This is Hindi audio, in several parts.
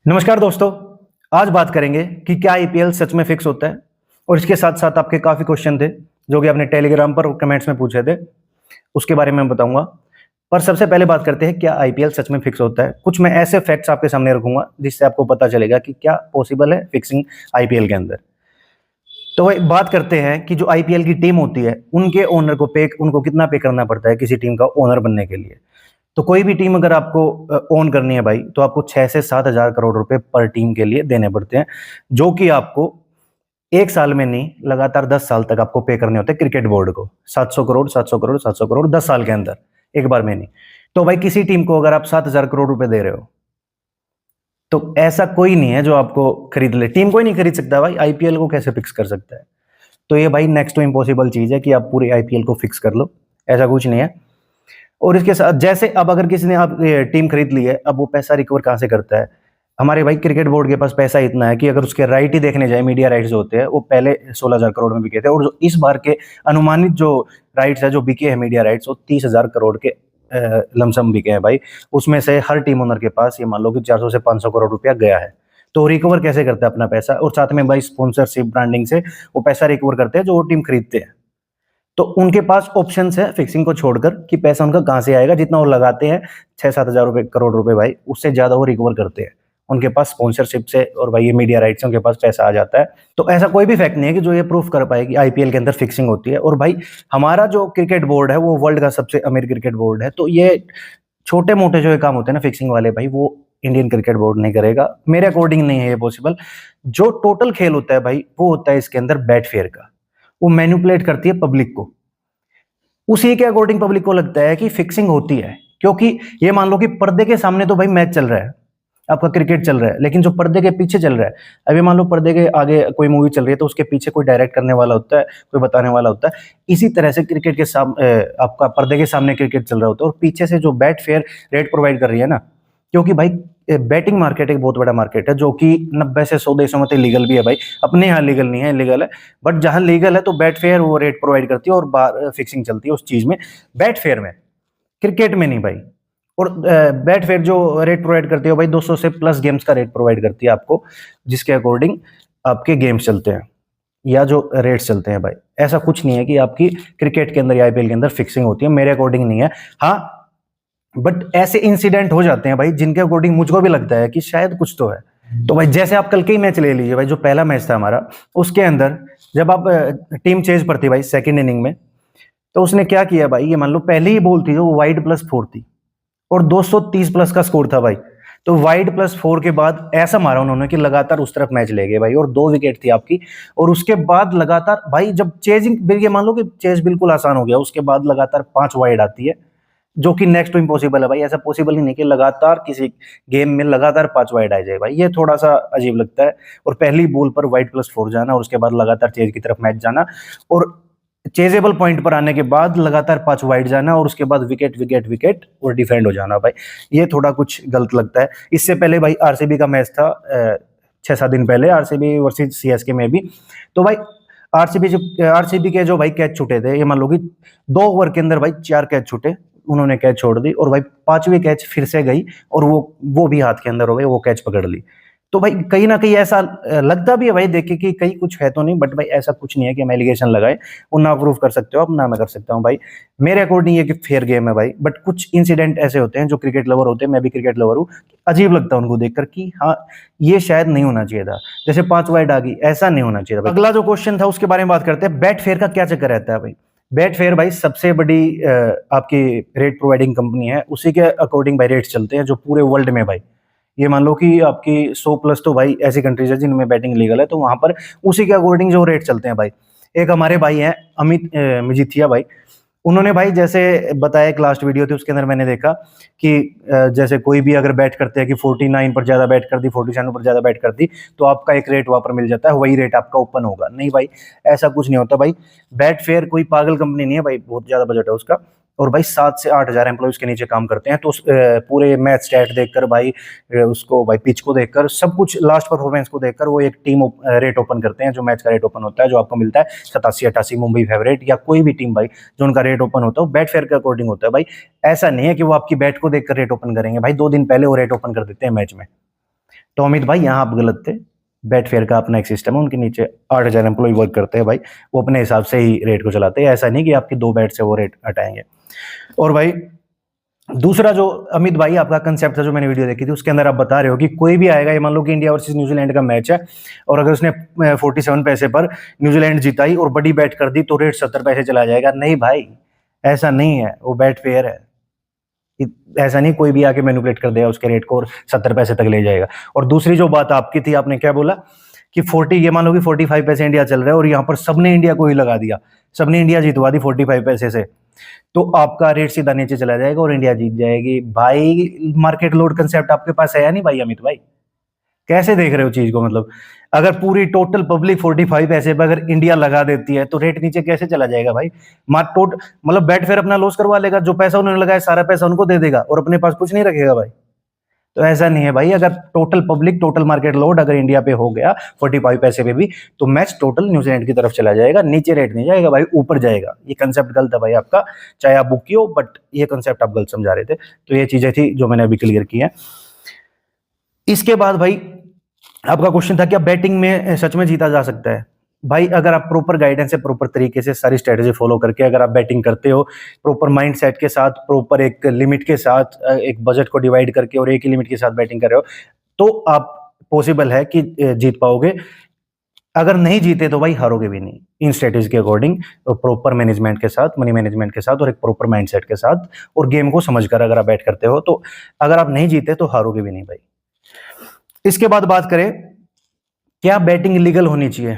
नमस्कार दोस्तों। आज बात करेंगे कि क्या आईपीएल सच में फिक्स होता है। और इसके साथ साथ आपके काफ़ी क्वेश्चन थे जो कि आपने टेलीग्राम पर और कमेंट्स में पूछे थे, उसके बारे में मैं बताऊंगा। पर सबसे पहले बात करते हैं क्या आईपीएल सच में फिक्स होता है। कुछ मैं ऐसे फैक्ट्स आपके सामने रखूंगा जिससे आपको पता चलेगा कि क्या पॉसिबल है फिक्सिंग आईपीएल के अंदर। तो वही बात करते हैं कि जो आईपीएल की टीम होती है उनके ओनर को उनको कितना पे करना पड़ता है किसी टीम का ओनर बनने के लिए। तो कोई भी टीम अगर आपको ओन करनी है भाई, तो आपको 6 से 7 हजार करोड़ रुपए पर टीम के लिए देने पड़ते हैं, जो कि आपको एक साल में नहीं, लगातार 10 साल तक आपको पे करने होते हैं क्रिकेट बोर्ड को। 700 करोड़ 700 करोड़ 700 करोड़ 10 साल के अंदर, एक बार में नहीं। तो भाई किसी टीम को अगर आप 7 हजार करोड़ रुपए दे रहे हो, तो ऐसा कोई नहीं है जो आपको खरीद ले। टीम कोई नहीं खरीद सकता भाई, आईपीएल को कैसे फिक्स कर सकता है। तो ये भाई नेक्स्ट टू इम्पॉसिबल चीज है कि आप पूरे आईपीएल को फिक्स कर लो, ऐसा कुछ नहीं है। और इसके साथ जैसे अब अगर किसी ने आप टीम खरीद ली है, अब वो पैसा रिकवर कहाँ से करता है। हमारे भाई क्रिकेट बोर्ड के पास पैसा इतना है कि अगर उसके राइट ही देखने जाए, मीडिया राइट्स जो होते हैं वो पहले 16 हजार करोड़ में बिके थे, और जो इस बार के अनुमानित जो राइट्स है जो बिके हैं मीडिया राइट्स, वो 30 हजार करोड़ के लमसम बिके हैं भाई। उसमें से हर टीम ओनर के पास ये मान लो कि 400 से 500 करोड़ रुपया गया है। तो रिकवर कैसे करता है अपना पैसा, और साथ में भाई स्पॉन्सरशिप ब्रांडिंग से वो पैसा रिकवर करते हैं जो वो टीम खरीदते हैं। तो उनके पास ऑप्शंस है फिक्सिंग को छोड़कर कि पैसा उनका कहां से आएगा। जितना वो लगाते हैं 6-7 हजार करोड़ रुपए भाई, उससे ज्यादा वो रिकवर करते हैं उनके पास स्पॉन्सरशिप से, और भाई ये मीडिया राइट्स से उनके पास पैसा आ जाता है। तो ऐसा कोई भी फैक्ट नहीं है कि जो ये प्रूफ कर पाए कि आईपीएल के अंदर फिक्सिंग होती है। और भाई हमारा जो क्रिकेट बोर्ड है वो वर्ल्ड का सबसे अमीर क्रिकेट बोर्ड है, तो ये छोटे मोटे जो ये काम होते हैं ना फिक्सिंग वाले, भाई वो इंडियन क्रिकेट बोर्ड नहीं करेगा। मेरे अकॉर्डिंग नहीं है ये पॉसिबल। जो टोटल खेल होता है भाई, वो होता है इसके अंदर बैट फेयर का। वो मैनिपुलेट करती है पब्लिक को, उसी के अकॉर्डिंग पब्लिक को लगता है कि फिक्सिंग होती है। क्योंकि ये मान लो कि पर्दे के सामने तो भाई मैच चल रहा है, आपका क्रिकेट चल रहा है, लेकिन जो पर्दे के पीछे चल रहा है, अभी मान लो पर्दे के आगे कोई मूवी चल रही है, तो उसके पीछे कोई डायरेक्ट करने वाला होता है, कोई बताने वाला होता है। इसी तरह से क्रिकेट के सामने आपका पर्दे के सामने क्रिकेट चल रहा होता है, और पीछे से जो बैट फेयर रेट प्रोवाइड कर रही है ना, क्योंकि भाई बैटिंग मार्केट एक बहुत बड़ा मार्केट है जो कि 90 से 100 देशों में तो लीगल भी है भाई। अपने यहाँ लीगल नहीं है, लीगल है। बट जहां लीगल है तो बैट फेयर वो रेट प्रोवाइड करती है, और बाहर फिक्सिंग चलती है उस चीज में, बैट फेयर में, क्रिकेट में नहीं भाई। और बैट फेयर जो रेट प्रोवाइड करती है भाई 200 से प्लस गेम्स का रेट प्रोवाइड करती है आपको, जिसके अकॉर्डिंग आपके गेम्स चलते हैं या जो रेट्स चलते हैं भाई। ऐसा कुछ नहीं है कि आपकी क्रिकेट के अंदर या आईपीएल के अंदर फिक्सिंग होती है, मेरे अकॉर्डिंग नहीं है। हाँ, बट ऐसे इंसिडेंट हो जाते हैं भाई जिनके अकॉर्डिंग मुझको भी लगता है कि शायद कुछ तो है। तो भाई जैसे आप कल के ही मैच ले लीजिए भाई, जो पहला मैच था हमारा, उसके अंदर जब आप टीम चेज पर थी भाई सेकंड इनिंग में, तो उसने क्या किया भाई, ये मान लो पहली ही बॉल थी जो वाइड +4 थी, और 230 प्लस का स्कोर था भाई। तो वाइड +4 के बाद ऐसा मारा उन्होंने कि लगातार उस तरफ मैच ले गए भाई, और 2 विकेट थी आपकी। और उसके बाद लगातार भाई जब चेजिंग, ये मान लो कि चेज बिल्कुल आसान हो गया, उसके बाद लगातार 5 वाइड आती है, जो कि नेक्स्ट टू इम्पॉसिबल है भाई। ऐसा पॉसिबल ही नहीं कि लगातार किसी गेम में लगातार 5 वाइड आ जाए भाई, ये थोड़ा सा अजीब लगता है। और पहली बॉल पर वाइड +4 जाना, और उसके बाद लगातार चेज की तरफ मैच जाना, और चेजेबल पॉइंट पर आने के बाद लगातार 5 वाइड जाना, और उसके बाद विकेट विकेट विकेट और डिफेंड हो जाना भाई, ये थोड़ा कुछ गलत लगता है। इससे पहले भाई आरसीबी का मैच था 6-7 दिन पहले, आरसीबी वर्सेस सीएसके में भी। तो भाई आरसीबी के जो भाई कैच छूटे थे, ये मान लो कि 2 ओवर के अंदर भाई 4 कैच छूटे, उन्होंने कैच छोड़ दी, और भाई 5वीं कैच फिर से गई, और वो भी हाथ के अंदर हो गई, वो कैच पकड़ ली। तो भाई कहीं ना कहीं ऐसा लगता भी है भाई देख के कि कहीं कुछ है तो नहीं, बट भाई ऐसा कुछ नहीं है कि हम एलिगेशन लगाए। वो ना प्रूव कर सकते हो आप, ना मैं कर सकता हूँ भाई। मेरे अकॉर्डिंग ये कि फेयर गेम है भाई। बट कुछ इंसिडेंट ऐसे होते हैं जो क्रिकेट लवर होते हैं, मैं भी क्रिकेट लवर हूँ, अजीब लगता है उनको देखकर कि हाँ, ये शायद नहीं होना चाहिए था। जैसे 5 वाइड आ गई, ऐसा नहीं होना चाहिए था। अगला जो क्वेश्चन था उसके बारे में बात करते हैं, बैट फेयर का क्या चक्कर रहता है भाई। बैट फेयर भाई सबसे बड़ी आपकी रेट प्रोवाइडिंग कंपनी है, उसी के अकॉर्डिंग भाई रेट्स चलते हैं जो पूरे वर्ल्ड में भाई। ये मान लो कि आपकी 100 प्लस तो भाई ऐसी कंट्रीज है जिनमें बैटिंग लीगल है, तो वहां पर उसी के अकॉर्डिंग जो रेट चलते हैं भाई। एक हमारे भाई हैं अमित मजीठिया भाई, उन्होंने भाई जैसे बताया, एक लास्ट वीडियो थी उसके अंदर मैंने देखा कि जैसे कोई भी अगर बैट करते हैं कि 49 पर ज्यादा बैट कर दी, 47 पर ज्यादा बैट कर दी, तो आपका एक रेट वहां पर मिल जाता है, वही रेट आपका ओपन होगा। नहीं भाई, ऐसा कुछ नहीं होता भाई। बैट फेयर कोई पागल कंपनी नहीं है भाई, बहुत ज्यादा बजट है उसका, और भाई 7 से 8 हजार एम्प्लॉयज के नीचे काम करते हैं। तो पूरे मैच स्टैट देखकर भाई, उसको भाई पिच को देखकर, सब कुछ लास्ट परफॉर्मेंस को देखकर वो एक टीम रेट ओपन करते हैं, जो मैच का रेट ओपन होता है, जो आपको मिलता है 87-88, मुंबई फेवरेट या कोई भी टीम भाई, जो उनका रेट ओपन होता है वो बैट फेयर के अकॉर्डिंग होता है भाई। ऐसा नहीं है कि वो आपकी बैट को देखकर रेट ओपन करेंगे भाई, 2 दिन पहले वो रेट ओपन कर देते हैं मैच में। तो अमित भाई यहाँ आप गलत थे। बेटफेयर का अपना एक सिस्टम है, उनके नीचे 8,000 एम्प्लॉय वर्क करते हैं भाई, वो अपने हिसाब से ही रेट को चलाते हैं, ऐसा नहीं कि आपकी 2 बैट से वो रेट हटाएंगे। और भाई दूसरा जो अमित भाई आपका कंसेप्ट था जो मैंने वीडियो देखी थी, उसके अंदर आप बता रहे हो कि कोई भी आएगा, ये मान लो कि इंडिया वर्सेस न्यूजीलैंड का मैच है, और अगर उसने 47 पैसे पर न्यूजीलैंड जिताई और बड़ी बैट कर दी तो रेट 70 पैसे चला जाएगा। नहीं भाई, ऐसा नहीं है, वो बैट फेयर है। ऐसा नहीं कोई भी आके मैनिपुलेट कर देगा उसके रेट को और 70 पैसे तक ले जाएगा। और दूसरी जो बात आपकी थी, आपने क्या बोला कि 40, ये मान लो कि 45 पैसे इंडिया चल रहा है और यहाँ पर सबने इंडिया को ही लगा दिया, सबने इंडिया जितवा दी 45 पैसे से, तो आपका रेट सीधा नीचे चला जाएगा और इंडिया जीत जाएगी। भाई मार्केट लोड कंसेप्ट आपके पास है या नहीं भाई अमित भाई? कैसे देख रहे हो चीज को? मतलब अगर पूरी टोटल पब्लिक 45 पैसे पर अगर इंडिया लगा देती है तो रेट नीचे कैसे चला जाएगा भाई? मतलब बैट फेयर अपना लॉस करवा लेगा, जो पैसा उन्होंने लगाया सारा पैसा उनको दे देगा और अपने पास कुछ नहीं रखेगा भाई। तो ऐसा नहीं है भाई, अगर total public total market load अगर इंडिया पे हो गया 45 पैसे पे भी, तो मैच टोटल न्यूजीलैंड की तरफ चला जाएगा, नीचे रेट नहीं जाएगा भाई, ऊपर जाएगा। ये कंसेप्ट गलत है भाई आपका, चाहे आप बुक की हो, बट ये कंसेप्ट आप गलत समझा रहे थे। तो ये चीजें थी जो मैंने अभी क्लियर की है। इसके बाद भाई आपका क्वेश्चन था क्या बैटिंग में सच में जीता जा सकता है? भाई अगर आप प्रॉपर गाइडेंस से, प्रॉपर तरीके से सारी स्ट्रेटेजी फॉलो करके अगर आप बैटिंग करते हो, प्रॉपर माइंड सेट के साथ, प्रॉपर एक लिमिट के साथ, एक बजट को डिवाइड करके और एक ही लिमिट के साथ बैटिंग कर रहे हो, तो आप पॉसिबल है कि जीत पाओगे। अगर नहीं जीते तो भाई हारोगे भी नहीं, इन स्ट्रेटेजी के अकॉर्डिंग, प्रॉपर मैनेजमेंट के साथ, मनी मैनेजमेंट के साथ और एक प्रॉपर माइंड सेट के साथ और गेम को समझकर अगर आप बैट करते हो, तो अगर आप नहीं जीते तो हारोगे भी नहीं भाई। इसके बाद बात करें क्या बैटिंग लीगल होनी चाहिए?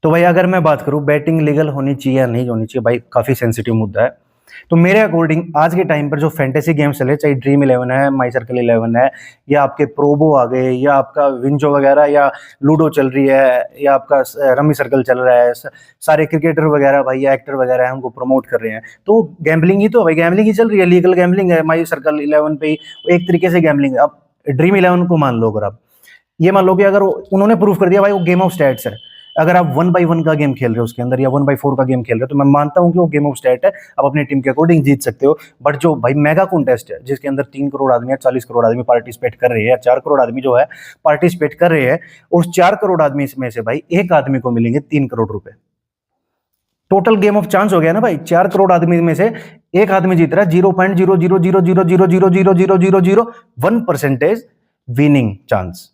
तो भाई अगर मैं बात करूं बैटिंग लीगल होनी चाहिए या नहीं होनी चाहिए, भाई काफी सेंसिटिव मुद्दा है। तो मेरे अकॉर्डिंग आज के टाइम पर जो फैंटेसी गेम्स चले, चाहे ड्रीम 11 है, माई सर्कल 11 है, या आपके प्रोबो आ गए, या आपका विंजो वगैरह, या लूडो चल रही है, या आपका रमी सर्कल चल रहा है, सारे क्रिकेटर वगैरह भाई या एक्टर वगैरह है उनको प्रमोट कर रहे हैं, तो गैम्बलिंग ही तो भाई, गैम्बलिंग ही चल रही है, लीगल गैम्बलिंग है माई सर्कल 11 पे ही, एक तरीके से गैम्बलिंग है। अब ड्रीम 11 को मान लो, अगर आप ये मान लो कि अगर उन्होंने प्रूव कर दिया भाई वो गेम ऑफ स्टैट्स है, अगर आप 1/1 का गेम खेल रहे हो उसके अंदर, या 1/4 का गेम खेल रहे हो, तो मैं मानता हूं कि वो गेम ऑफ स्टैट है, आप अपनी टीम के अकॉर्डिंग जीत सकते हो। बट जो भाई मेगा कॉन्टेस्ट है जिसके अंदर 3 करोड़ आदमी या 40 करोड़ आदमी पार्टिसिपेट कर रहे हैं, 4 करोड़ आदमी जो है पार्टिसिपेट कर रहे हैं, उस 4 करोड़ आदमी में से भाई एक आदमी को मिलेंगे 3 करोड़ रुपए। टोटल गेम ऑफ चांस हो गया ना भाई, 4 करोड़ आदमी में से एक आदमी जीत रहा है, 0.000000001% विनिंग चांस।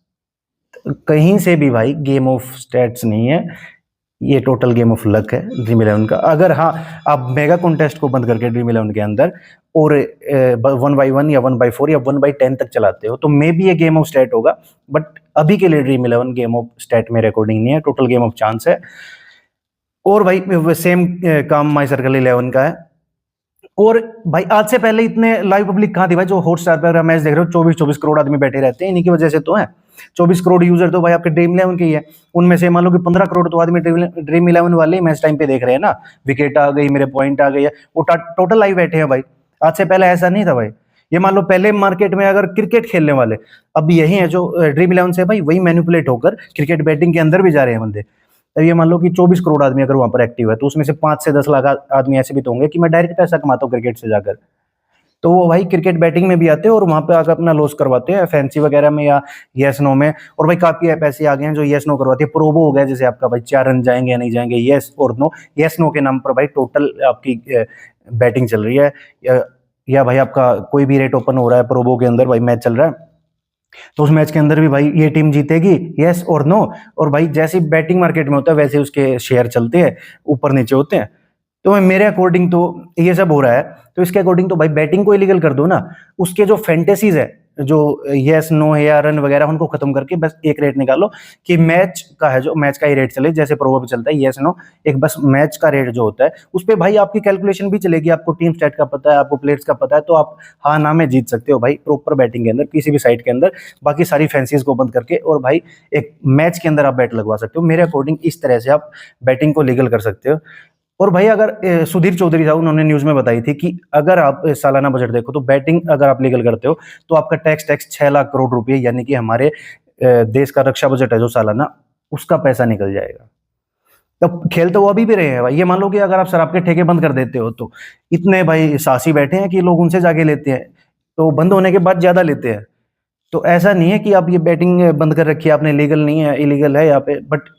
कहीं से भी भाई गेम ऑफ स्टैट्स नहीं है, ये टोटल गेम ऑफ लक है ड्रीम 11 का। अगर हाँ आप मेगा कॉन्टेस्ट को बंद करके ड्रीम 11 के अंदर और 1/1 या 1/4 या 1/10 तक चलाते हो, तो मे बी ये गेम ऑफ स्टैट होगा, बट अभी के लिए ड्रीम 11 गेम ऑफ स्टैट मेरे अकॉर्डिंग नहीं है, टोटल गेम ऑफ चांस है। और भाई सेम काम माई सर्कल 11 का है। और भाई आज से पहले इतने लाइव पब्लिक कहाँ थी भाई, जो हॉटस्टार पर मैच देख रहे हो 24-24 करोड़ आदमी बैठे रहते हैं, इन्हीं की वजह से तो है। 24 करोड़ यूजर तो भाई आपके ड्रीम 11 के ही है, उनमें से मान लो कि 15 करोड़ तो आदमी ड्रीम 11 वाले ही मैच टाइम पे देख रहे हैं ना, विकेट आ गई, मेरे पॉइंट आ गई है, वो टोटल लाइव बैठे हैं भाई। आज से पहले ऐसा नहीं था भाई। ये मान लो पहले मार्केट में अगर क्रिकेट खेलने वाले अब यही है जो ड्रीम 11 से भाई वही मैनिपुलेट होकर क्रिकेट बैटिंग के अंदर भी जा रहे हैं बंदे। तब ये मान लो कि 24 करोड़ आदमी अगर वहां पर एक्टिव है, तो उसमें से 5 से 10 लाख आदमी ऐसे भी तो होंगे कि मैं डायरेक्ट पैसा कमाता हूँ क्रिकेट से जाकर, तो वो भाई क्रिकेट बैटिंग में भी आते हैं और वहां पे आकर अपना लॉस करवाते हैं फैंसी वगैरह में या यस नो में। और भाई काफी पैसे आ गए हैं जो यस नो करवाते हैं। प्रोबो हो गया जैसे आपका भाई 4 रन जाएंगे या नहीं जाएंगे, यस और नो, यस नो के नाम पर भाई टोटल आपकी बैटिंग चल रही है, या भाई आपका कोई भी रेट ओपन हो रहा है प्रोबो के अंदर, भाई मैच चल रहा है, तो उस मैच के अंदर भी भाई ये टीम जीतेगी, यस और नो। और भाई जैसे बैटिंग मार्केट में होता है वैसे उसके शेयर चलते हैं, ऊपर नीचे होते हैं। तो मेरे अकॉर्डिंग तो ये सब हो रहा है, तो इसके अकॉर्डिंग तो भाई बैटिंग को इलीगल कर दो ना। उसके जो फैंटेसीज है, जो यस नो या रन वगैरह, उनको खत्म करके बस एक रेट निकालो कि मैच का है, जो मैच का ही रेट चले, जैसे प्रोबो पे चलता है यस नो, एक बस मैच का रेट जो होता है उस पर भाई आपकी कैलकुलेशन भी चलेगी, आपको टीम स्टैट का पता है, आपको प्लेयर्स का पता है, तो आप हाँ ना में जीत सकते हो भाई प्रॉपर बैटिंग के अंदर किसी भी साइड के अंदर, बाकी सारी फैंसीज को बंद करके, और भाई एक मैच के अंदर आप बैट लगवा सकते हो। मेरे अकॉर्डिंग इस तरह से आप बैटिंग को लीगल कर सकते हो। और भाई अगर सुधीर चौधरी साहब उन्होंने न्यूज में बताई थी कि अगर आप सालाना बजट देखो तो बैटिंग अगर आप लीगल करते हो तो आपका टैक्स 6 लाख करोड़ रुपए, यानी कि हमारे देश का रक्षा बजट है जो सालाना, उसका पैसा निकल जाएगा। तब खेल तो वो अभी भी रहे हैं भाई। ये मान लो कि अगर आप शराब के ठेके बंद कर देते हो तो इतने भाई सासी बैठे हैं कि लोग उनसे जाके लेते हैं, तो बंद होने के बाद ज्यादा लेते हैं। तो ऐसा नहीं है कि आप ये बैटिंग बंद कर रखी है आपने, लीगल नहीं है, इलीगल है यहाँ पे, बट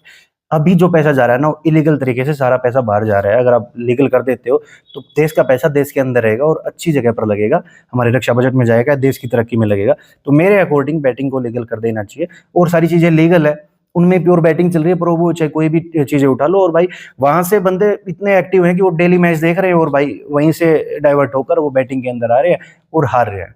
अभी जो पैसा जा रहा है ना वो इलीगल तरीके से सारा पैसा बाहर जा रहा है। अगर आप लीगल कर देते हो तो देश का पैसा देश के अंदर रहेगा और अच्छी जगह पर लगेगा, हमारे रक्षा बजट में जाएगा, देश की तरक्की में लगेगा। तो मेरे अकॉर्डिंग बैटिंग को लीगल कर देना चाहिए। और सारी चीजें लीगल है, उनमें प्योर बैटिंग चल रही है, पर वो चाहे कोई भी चीजें उठा लो, और भाई वहां से बंदे इतने एक्टिव हैं कि वो डेली मैच देख रहे हैं और भाई वहीं से डाइवर्ट होकर वो बैटिंग के अंदर आ रहे हैं और हार रहे हैं।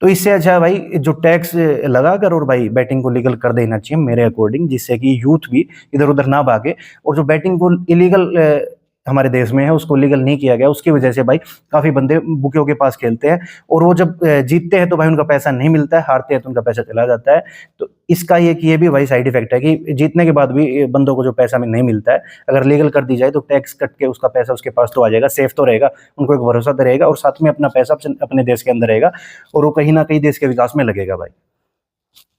तो इससे अच्छा है भाई जो टैक्स लगाकर और भाई बैटिंग को लीगल कर देना चाहिए मेरे अकॉर्डिंग, जिससे कि यूथ भी इधर उधर ना भागे। और जो बैटिंग को इलीगल हमारे देश में है उसको लीगल नहीं किया गया, उसकी वजह से भाई काफी बंदे बुकियों के पास खेलते हैं, और वो जब जीतते हैं तो भाई उनका पैसा नहीं मिलता है, हारते हैं तो उनका पैसा चला जाता है। तो इसका ये भी भाई साइड इफेक्ट है कि जीतने के बाद भी बंदों को जो पैसा में नहीं मिलता है, अगर लीगल कर दी जाए तो टैक्स कट के उसका पैसा उसके पास तो आ जाएगा, सेफ तो रहेगा, उनको एक भरोसा तो रहेगा, और साथ में अपना पैसा अपने देश के अंदर रहेगा और वो कहीं ना कहीं देश के विकास में लगेगा भाई।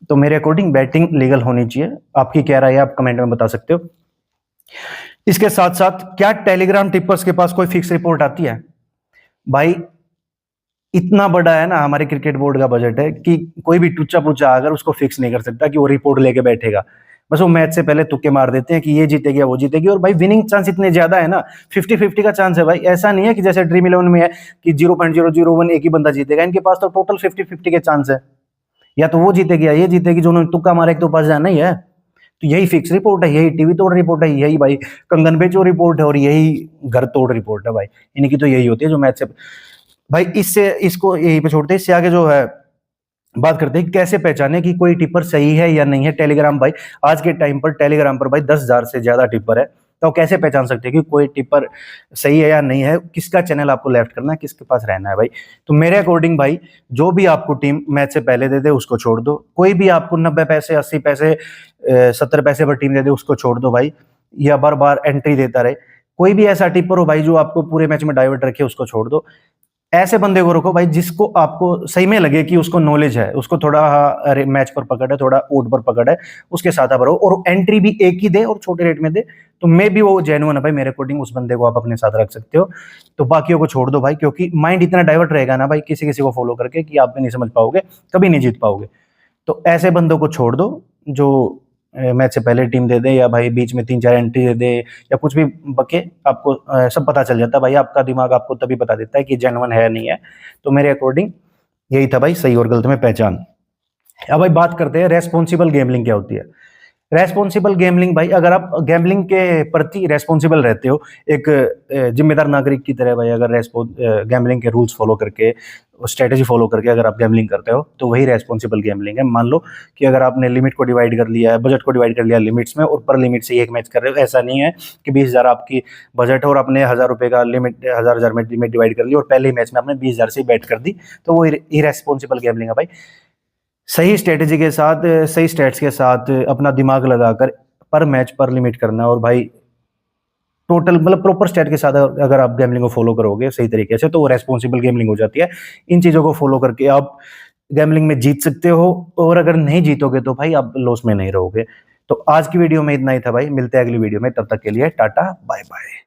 तो मेरे अकॉर्डिंग बैटिंग लीगल होनी चाहिए। आपकी क्या राय है आप कमेंट में बता सकते हो। इसके साथ साथ क्या टेलीग्राम टिपर्स के पास कोई फिक्स रिपोर्ट आती है? भाई इतना बड़ा है ना हमारे क्रिकेट बोर्ड का बजट है कि कोई भी टुच्चा पुच्चा अगर उसको फिक्स नहीं कर सकता कि वो रिपोर्ट लेके बैठेगा। बस वो मैच से पहले तुक्के मार देते हैं कि ये जीतेगी या वो जीतेगी, और भाई विनिंग चांस इतने ज्यादा है ना, 50-50 का चांस है भाई। ऐसा नहीं है कि जैसे ड्रीम इलेवन में है कि 0.001 एक ही बंदा जीतेगा, इनके पास तो टोटल 50-50 के चांस है, या तो वो जीतेगी या ये जीतेगी, जो उन्होंने तुक्का मारा एक तो पास जाना ही है। तो यही फिक्स रिपोर्ट है, यही टीवी तोड़ रिपोर्ट है, यही भाई कंगन बेचो रिपोर्ट है, और यही घर तोड़ रिपोर्ट है भाई। इनकी तो यही होती है जो मैच से भाई। इससे इसको यहीं पे छोड़ते हैं, इससे आगे जो है बात करते हैं कि कैसे पहचाने कि कोई टिप्पर सही है या नहीं है। टेलीग्राम भाई आज के टाइम पर टेलीग्राम पर भाई 10,000 से ज्यादा टिप्पर है, तो कैसे पहचान सकते हैं कि कोई टिप्पर सही है या नहीं है, किसका चैनल आपको लेफ्ट करना है, किसके पास रहना है भाई। तो मेरे अकॉर्डिंग भाई जो भी आपको टीम मैच से पहले दे दे उसको छोड़ दो, कोई भी आपको 90 पैसे 80 पैसे 70 पैसे पर टीम दे दे उसको छोड़ दो भाई, या बार बार एंट्री देता रहे। कोई भी ऐसा टिप्पर हो भाई जो आपको पूरे मैच में डाइवर्ट रखे उसको छोड़ दो। ऐसे बंदे को रखो भाई जिसको आपको सही में लगे कि उसको नॉलेज है, उसको थोड़ा मैच पर पकड़ है, थोड़ा ओट पर पकड़ है, उसके साथ आप रहो, और एंट्री भी एक ही दे और छोटे रेट में दे, तो मे भी वो जेन्युइन है भाई। मेरे अकॉर्डिंग उस बंदे को आप अपने साथ रख सकते हो। तो बाकियों को छोड़ दो भाई, क्योंकि माइंड इतना डाइवर्ट रहेगा ना भाई किसी किसी को फॉलो करके कि आप भी नहीं समझ पाओगे, कभी नहीं जीत पाओगे। तो ऐसे बंदों को छोड़ दो जो मैच से पहले टीम दे दे, या भाई बीच में 3-4 एंट्री दे दे, या कुछ भी बके, आपको सब पता चल जाता है भाई। आपका दिमाग आपको तभी बता देता है कि जेन्युइन है नहीं है। तो मेरे अकॉर्डिंग यही था भाई सही और गलत में पहचान। अब भाई बात करते हैं रेस्पॉन्सिबल गेमलिंग क्या होती है। रेस्पॉन्सिबल गेमलिंग भाई, अगर आप गैम्बलिंग के प्रति रेस्पॉन्सिबल रहते हो, एक जिम्मेदार नागरिक की तरह भाई, अगर गैम्बलिंग के रूल्स फॉलो करके, स्ट्रेटेजी फॉलो करके अगर आप गैम्बलिंग करते हो तो वही रेस्पॉन्सिबल गैम्बलिंग है। मान लो कि अगर आपने लिमिट को डिवाइड कर लिया है, बजट को डिवाइड कर लिया लिमिट्स में, और पर लिमिट से एक मैच कर रहे हो, ऐसा नहीं है कि 20,000 आपकी बजट है और आपने 1,000 रुपये का लिमिट 1,000 में लिमिट डिवाइड कर ली और पहले ही मैच में आपने 20,000 से बैट कर दी, तो वो इरेस्पॉन्सिबल गैम्बलिंग है भाई। सही स्ट्रेटेजी के साथ, सही स्टेट्स के साथ अपना दिमाग लगाकर पर मैच पर लिमिट करना, और भाई टोटल मतलब प्रॉपर स्टेट के साथ अगर आप गैमलिंग को फॉलो करोगे सही तरीके से तो वो रेस्पॉन्सिबल गैमलिंग हो जाती है। इन चीजों को फॉलो करके आप गैमलिंग में जीत सकते हो, और अगर नहीं जीतोगे तो भाई आप लॉस में नहीं रहोगे। तो आज की वीडियो में इतना ही था भाई, मिलते हैं अगली वीडियो में, तब तक के लिए टाटा बाय बाय।